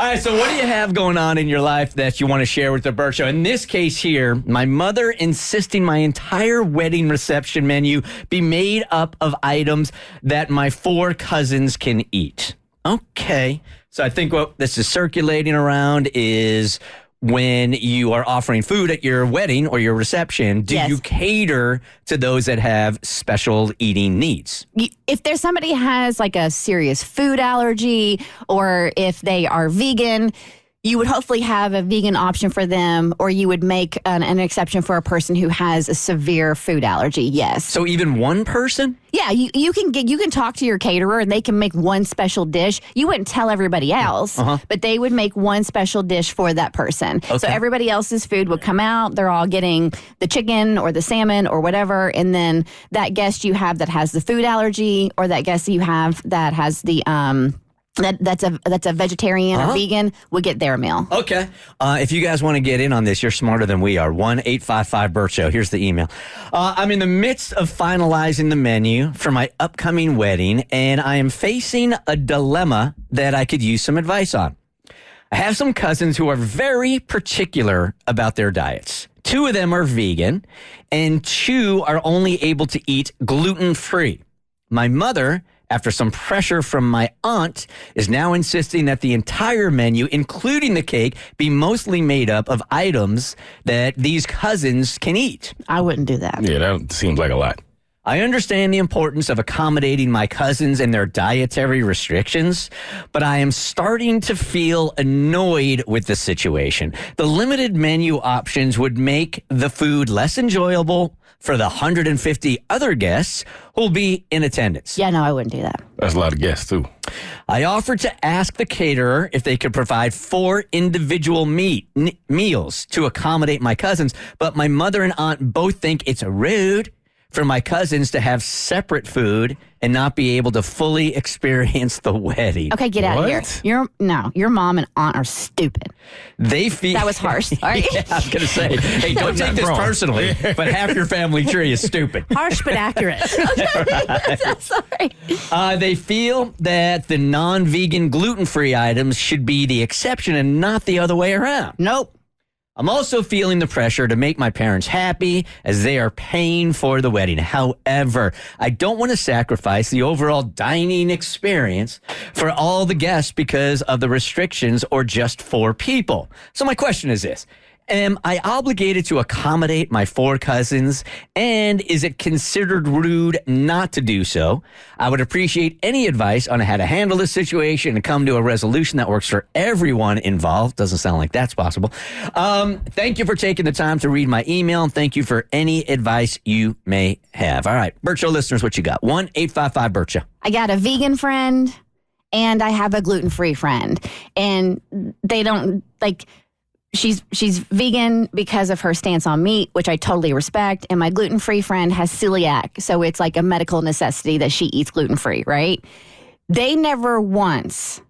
right, so what do you have going on in your life that you want to share with the Bert Show? In this case here, my mother insisting my entire wedding reception menu be made up of items that my 4 cousins can eat. Okay, so I think what this is circulating around is when you are offering food at your wedding or your reception, do you cater to those that have special eating needs? If there's somebody who has like a serious food allergy, or if they are vegan, you would hopefully have a vegan option for them, or you would make an exception for a person who has a severe food allergy. Yes. So even one person? Yeah, you can talk to your caterer and they can make one special dish. You wouldn't tell everybody else, but they would make one special dish for that person. Okay. So everybody else's food would come out. They're all getting the chicken or the salmon or whatever, and then that guest you have that has the food allergy, or that guest you have that has the that's a vegetarian or vegan would get their meal. Okay. If you guys want to get in on this, you're smarter than we are. 1-855-BERT-SHOW. Here's the email. I'm in the midst of finalizing the menu for my upcoming wedding, and I am facing a dilemma that I could use some advice on. I have some cousins who are very particular about their diets. 2 of them are vegan, and 2 are only able to eat gluten-free. My mother, after some pressure from my aunt, is now insisting that the entire menu, including the cake, be mostly made up of items that these cousins can eat. I wouldn't do that. Yeah, that seems like a lot. I understand the importance of accommodating my cousins and their dietary restrictions, but I am starting to feel annoyed with the situation. The limited menu options would make the food less enjoyable for the 150 other guests who will be in attendance. Yeah, no, I wouldn't do that. That's a lot of guests, too. I offered to ask the caterer if they could provide 4 individual meals to accommodate my cousins, but my mother and aunt both think it's rude for my cousins to have separate food and not be able to fully experience the wedding. Okay, get out of here. Your mom and aunt are stupid. They feel that was harsh. Sorry. Yeah, I was gonna say, hey, don't take this personally, but half your family tree is stupid. Harsh but accurate. Okay, sorry. They feel that the non-vegan, gluten-free items should be the exception and not the other way around. Nope. I'm also feeling the pressure to make my parents happy as they are paying for the wedding. However, I don't want to sacrifice the overall dining experience for all the guests because of the restrictions or just 4 people. So my question is this. Am I obligated to accommodate my 4 cousins, and is it considered rude not to do so? I would appreciate any advice on how to handle this situation and come to a resolution that works for everyone involved. Doesn't sound like that's possible. Thank you for taking the time to read my email, and thank you for any advice you may have. All right, Bert Show listeners, what you got? 1-855-BERT-SHOW. I got a vegan friend, and I have a gluten-free friend, and they don't like... She's vegan because of her stance on meat, which I totally respect. And my gluten-free friend has celiac, so it's like a medical necessity that she eats gluten-free, right? They neither one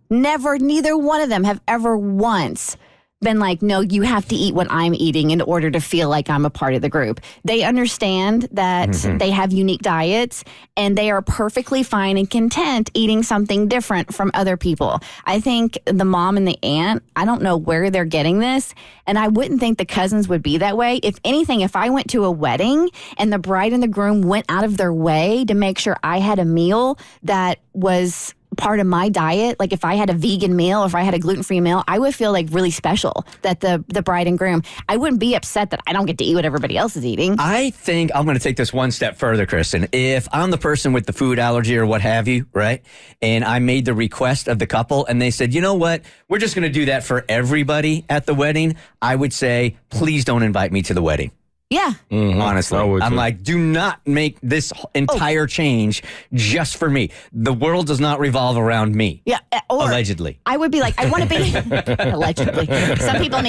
of them have ever once been like, no, you have to eat what I'm eating in order to feel like I'm a part of the group. They understand that they have unique diets, and they are perfectly fine and content eating something different from other people. I think the mom and the aunt, I don't know where they're getting this, and I wouldn't think the cousins would be that way. If anything, if I went to a wedding and the bride and the groom went out of their way to make sure I had a meal that was part of my diet, like if I had a vegan meal, if I had a gluten-free meal, I would feel like really special that the bride and groom, I wouldn't be upset that I don't get to eat what everybody else is eating. I think I'm going to take this one step further, Kristen. If I'm the person with the food allergy or what have you, right, and I made the request of the couple and they said, you know what, we're just going to do that for everybody at the wedding, I would say, please don't invite me to the wedding. Yeah. Honestly, I'm like, do not make this entire change just for me. The world does not revolve around me. Yeah. Allegedly. I would be like, I want to be allegedly. Some people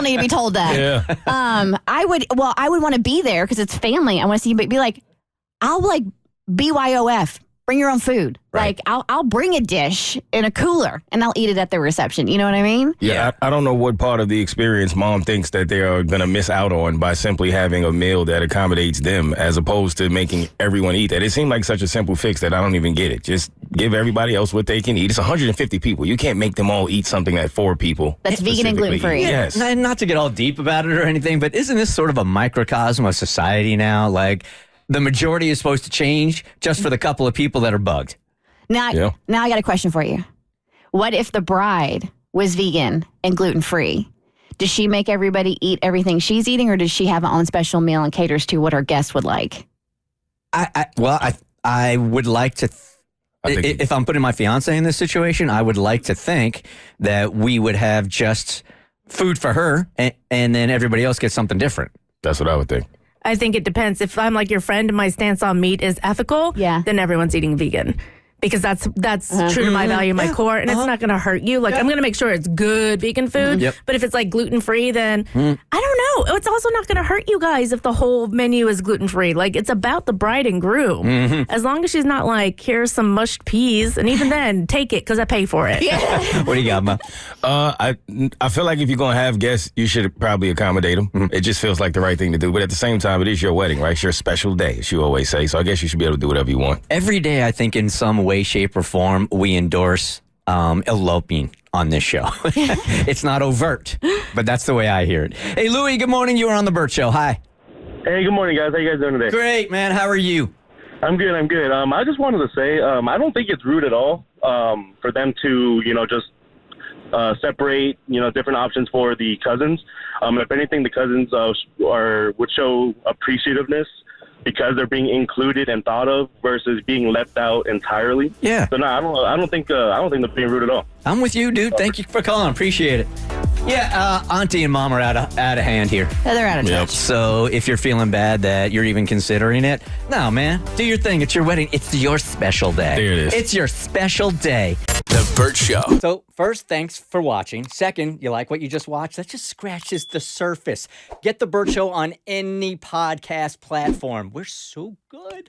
need to be told that. Yeah. I would want to be there because it's family. I want to see you be like, I'll like BYOF. bring your own food. Right. Like I'll bring a dish in a cooler and I'll eat it at the reception. You know what I mean? Yeah, I don't know what part of the experience mom thinks that they are going to miss out on by simply having a meal that accommodates them as opposed to making everyone eat that. It seemed like such a simple fix that I don't even get it. Just give everybody else what they can eat. It's 150 people. You can't make them all eat something that 4 people That's vegan and specifically gluten-free. eat. Yes. Not to get all deep about it or anything, but isn't this sort of a microcosm of society now? Like, the majority is supposed to change just for the couple of people that are bugged. Now, Yeah. now I got a question for you. What if the bride was vegan and gluten-free? Does she make everybody eat everything she's eating, or does she have her own special meal and caters to what her guests would like? I would like to, I think if I'm putting my fiance in this situation, I would like to think that we would have just food for her and then everybody else gets something different. that's what I would think. I think it depends. If I'm like your friend and my stance on meat is ethical, then everyone's eating vegan. Because that's true to my value, my core, and it's not going to hurt you. Like, I'm going to make sure it's good vegan food. Yep. But if it's like gluten-free, then I don't know. It's also not going to hurt you guys if the whole menu is gluten-free. Like, it's about the bride and groom. As long as she's not like, here's some mushed peas, and even then, take it because I pay for it. What do you got, Ma? I feel like if you're going to have guests, you should probably accommodate them. It just feels like the right thing to do. But at the same time, it is your wedding, right? It's your special day, as you always say. So I guess you should be able to do whatever you want. Every day, I think in some way, shape, or form, we endorse eloping on this show. It's not overt, but that's the way I hear it. Hey, Louie, good morning. You are on the Bert Show. Hi. Hey, good morning, guys. How you guys doing today? Great, man. How are you? I'm good. I just wanted to say, I don't think it's rude at all for them to, just separate, different options for the cousins. If anything, the cousins would show appreciativeness because they're being included and thought of versus being left out entirely. Yeah. So no, I don't think they're being rude at all. I'm with you, dude. Thank you for calling. Appreciate it. Yeah, Auntie and Mom are out of hand here. Yeah, they're out of touch. So if you're feeling bad that you're even considering it, no, man, do your thing. It's your wedding. It's your special day. There it is. It's your special day. The Bert Show. So first, thanks for watching. Second, you like what you just watched? That just scratches the surface. Get the Bert Show on any podcast platform. We're so good.